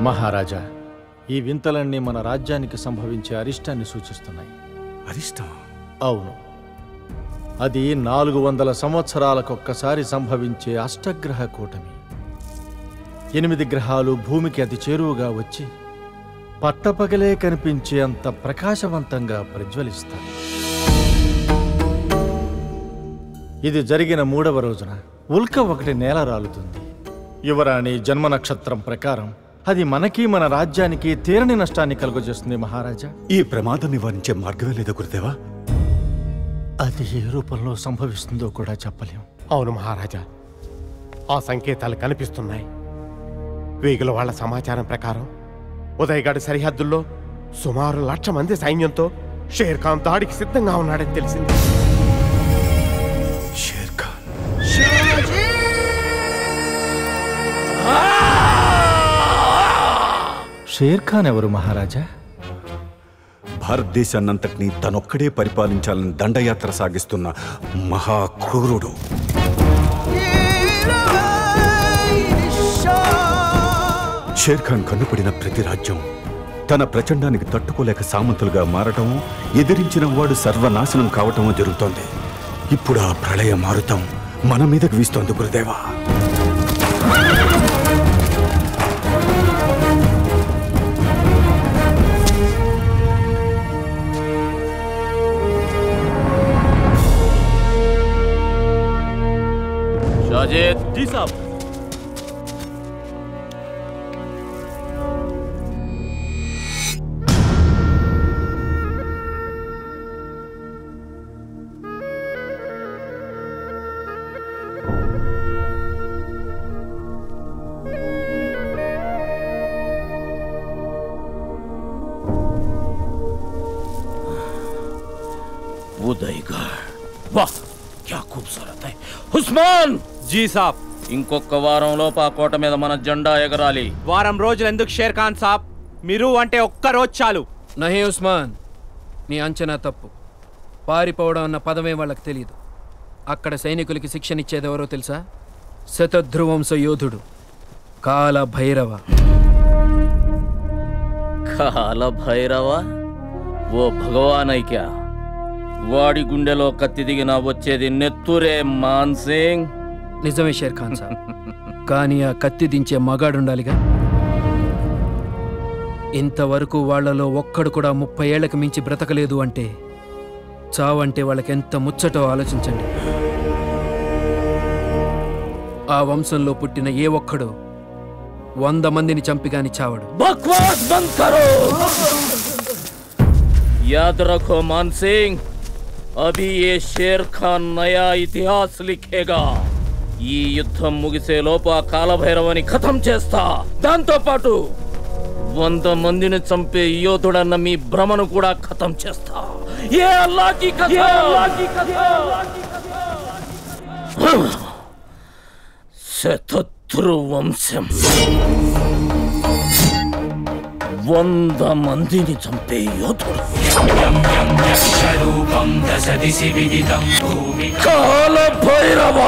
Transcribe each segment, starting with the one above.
మహారాజా, ఈ వింతలన్నీ మన రాజ్యానికి సంభవించే అరిష్టాన్ని సూచిస్తున్నాయి. అరిష్టం? అవును, అది 400 సంవత్సరాలకొక్కసారి సంభవించే అష్టగ్రహ కూటమి. 8 గ్రహాలు భూమికి అతి చేరువుగా వచ్చి పట్టపగలే కనిపించే అంత ప్రకాశవంతంగా ప్రజ్వలిస్తాయి. ఇది జరిగిన 3వ రోజున ఉల్క ఒకటి నేల రాలుతుంది. యువరాణి జన్మ నక్షత్రం ప్రకారం అది మనకి మన రాజ్యానికి తీరని నష్టాన్ని కలుగజేస్తుంది. మహారాజా, ఈ ప్రమాదం నివారించే మార్గమే లేదా గురుదేవా? అది ఏ రూపంలో సంభవిస్తుందో కూడా చెప్పలేం. అవును మహారాజా, ఆ సంకేతాలు కనిపిస్తున్నాయి. వేగుల వాళ్ల సమాచారం ప్రకారం ఉదయగఢ్ సరిహద్దుల్లో సుమారు 1,00,000 మంది సైన్యంతో షేర్ ఖాన్ దాడికి సిద్ధంగా ఉన్నాడని తెలిసింది. షేర్ ఖాన్? షేర్ ఖాన్ ఎవరు మహారాజా? భారతదేశాన్నంతటినీ తనొక్కడే పరిపాలించాలని దండయాత్ర సాగిస్తున్న మహాక్రూరుడు. షేర్ ఖాన్ కన్నుపడిన ప్రతి రాజ్యం తన ప్రచండానికి తట్టుకోలేక సామంతులుగా మారటము, ఎదిరించిన వాడు సర్వనాశనం కావటము జరుగుతోంది. ఇప్పుడు ఆ ప్రళయ మారుతం మన మీదకు వీస్తోంది గురుదేవా. शाजिद जी साहब, उदयगढ़, वाह क्या खूबसूरत है। उस्मान जी साहब, ఇంకొక వారంలోపు ఆ కోట మీద మన జెండా ఎగరాలి. వారం రోజులు ఎందుకు షేర్ ఖాన్ సాబ్? మీరు అంటే ఒక్క రోజు చాలు. నహీ ఉస్మాన్, నీ అంచనా తప్పు. పారిపోవడం అన్న పదమే వాళ్ళకి తెలియదు. అక్కడ సైనికులకి శిక్షణ ఇచ్చేది ఎవరో తెలుసా? శతధ్రువంశ యోధుడు కాల భైరవ. కాల భైరవ ఓ భగవాన్ ఐక్యా, వాడి గుండెలో కత్తి దిగినా వచ్చేది నెత్తురే మాన్సింగ్. నిజమే షేర్ ఖాన్ సాబ్, కానీ ఆ కత్తి దించే మగాడుండాలిగా. ఇంతవరకు వాళ్లలో ఒక్కడు కూడా 30 ఏళ్లకు మించి బ్రతకలేదు అంటే చావంటే వాళ్ళకెంత ముచ్చటో ఆలోచించండి. ఆ వంశంలో పుట్టిన ఏ ఒక్కడు 100 మందిని చంపిగాని చావడు. బక్వాస్ బంద్ కరో. యాద్ రఖో మాన్సింగ్, అభి ఏ షేర్ ఖాన్ నయా ఇతిహాస్ లిఖేగా. ఈ యుద్ధం ముగిసే లోపు ఆ కాలభైరవని ఖతం చేస్తా. దాంతో పాటు 100 మందిని చంపే యోధుడన్న మీ భ్రమను కూడా ఖతం చేస్తా. ఏ అల్లాహ్ కి శతత్రు వంశం 100 మందిని చంపే యోధుడు. కాల భైరవ.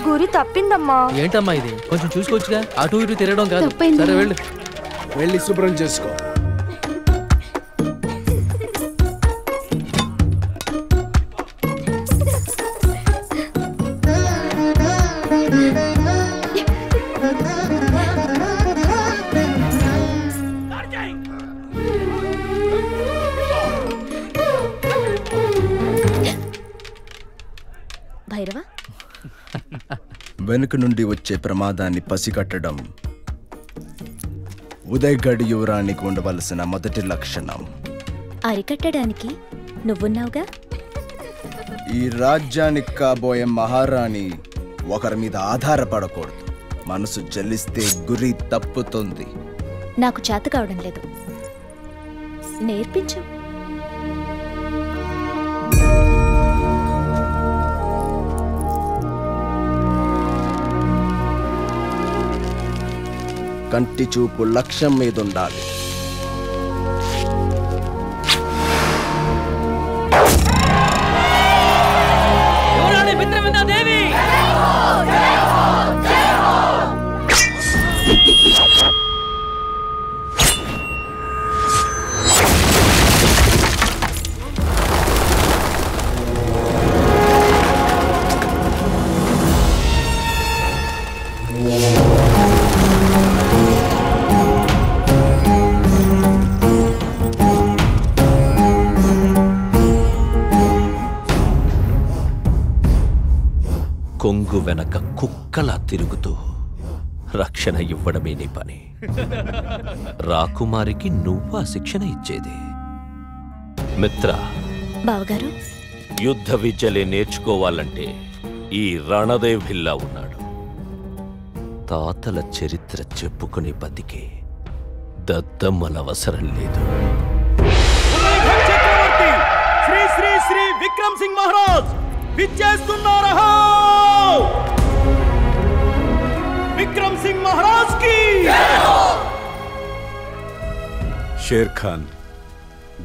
గురి తప్పిందమ్మా. ఏంటమ్మా ఇది? కొంచెం చూసుకోవచ్చుగా. అటు ఇటు తిరగడం కాదు. సరే వెళ్ళు, వెళ్ళి శుభ్రం చేసుకో. భైరవ, వెనుక నుండి వచ్చే ప్రమాదాన్ని పసిగట్టడం ఉదయగఢ్ యువరానికి ఉండవలసిన మొదటి లక్షణం. అరికట్టడానికి నువ్వున్నావుగా. ఈ రాజ్యానికి కాబోయే మహారాణి ఒకరి మీద ఆధారపడకూడదు. మనసు జల్లిస్తే గురి తప్పుతుంది. నాకు చేత కావడం లేదు, నేర్పించు. కంటి చూపు లక్ష్యం మీద ఉండాలి. కొంగు వెనక కుక్కలా తిరుగుతూ రక్షణ ఇవ్వడమే నీ పని. రాకుమారికి నువ్వా శిక్షణ ఇచ్చేది? మిత్ర, బావగారు, యుద్ధ విద్యలే నేర్చుకోవాలంటే ఈ రణదేవిల్లా ఉన్నాడు. తాతల చరిత్ర చెప్పుకునే బతికే దద్దమ్మల అవసరం లేదు. శ్రీ శ్రీ శ్రీ విక్రమ్ సింగ్ మహారాజ్ విచ్చేస్తున్నారు. విక్రమ్ సింగ్ మహారాజ్ కి షేర్ ఖాన్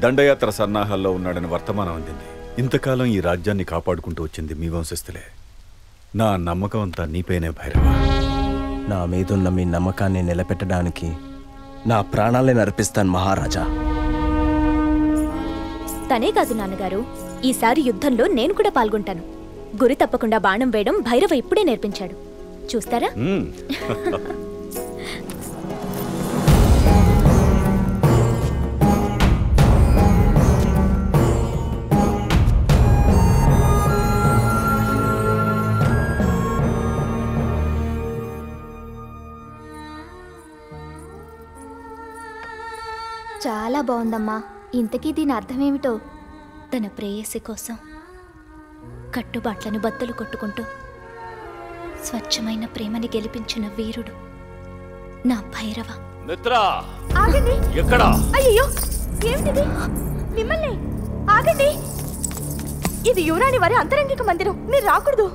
దండయాత్ర సన్నాహాల్లో ఉన్నాడని వర్తమానం అందింది. ఇంతకాలం ఈ రాజ్యాన్ని కాపాడుకుంటూ వచ్చింది మీ వంశస్థులే. నా నమ్మకం అంతా నీపైనే భైరవ. నా మీదున్న మీ నమ్మకాన్ని నిలబెట్టడానికి నా ప్రాణాలే అర్పిస్తాను మహారాజా. తనే కాదు నాన్నగారు, ఈసారి యుద్ధంలో నేను కూడా పాల్గొంటాను. గురి తప్పకుండా బాణం వేయడం భైరవ ఇప్పుడే నేర్పించాడు. చూస్తారా? చాలా బాగుందమ్మా. ఇంతకీ దీని అర్థమేమిటో? తన ప్రేయసి కోసం కట్టుబాట్లను బద్దలు కొట్టుకుంటూ స్వచ్ఛమైన ప్రేమని గెలిపించిన వీరుడు నా భైరవ. మిత్రా, ఆగండి. ఎక్కడా? అయ్యో, ఏమిటిది? మిమ్మల్ని ఆగండి. ఇది యువరాణి వారి అంతరంగిక మందిరం, మీరు రాకూడదు.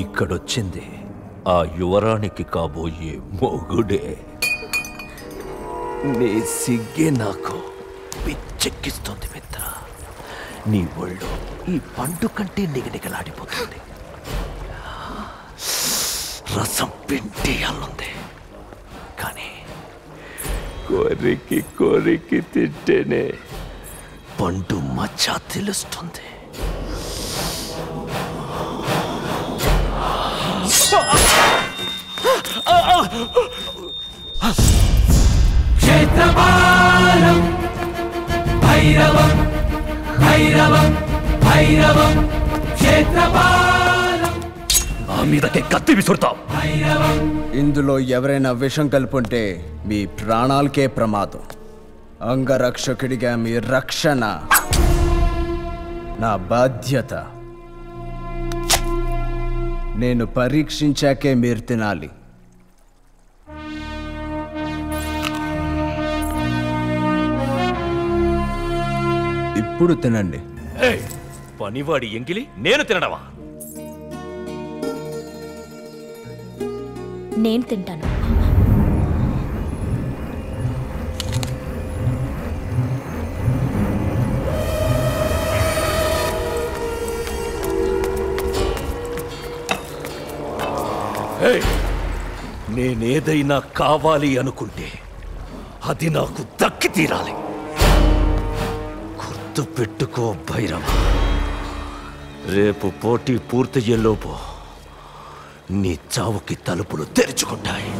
ఇక్కడొచ్చింది ఆ యువరానికి కాబోయే మొగుడే. నీ సిగ్గే నాకు పిచ్చెక్కిస్తుంది మిత్ర. నీ ఒళ్ళు ఈ పండు కంటే నిగనిగలాడిపోతుంది. రసం పిండియాలుంది, కానీ కోరికి కోరికి తింటేనే పండు మచ్చ తెలుస్తుంది. క్షేత్రపాలం భైరవం భైరవం భైరవం క్షేత్రపాలం. నా మీదకే కత్తి విసురుతాం. ఇందులో ఎవరైనా విషం కలుపుంటే మీ ప్రాణాలకే ప్రమాదం. అంగరక్షకుడిగా మీ రక్షణ నా బాధ్యత. నేను పరీక్షించాకే మీరు తినాలి. ఇప్పుడు తినండి. పనివాడి ఎంగిలి నేను తినడమా? నేను తింటాను. నేనేదైనా కావాలి అనుకుంటే అది నాకు దక్కి తీరాలి. గుర్తు పెట్టుకో భైరవ, రేపు పోటీ పూర్తయ్యేలోపు నీ చావుకి తలుపులు తెరుచుకుంటాయి.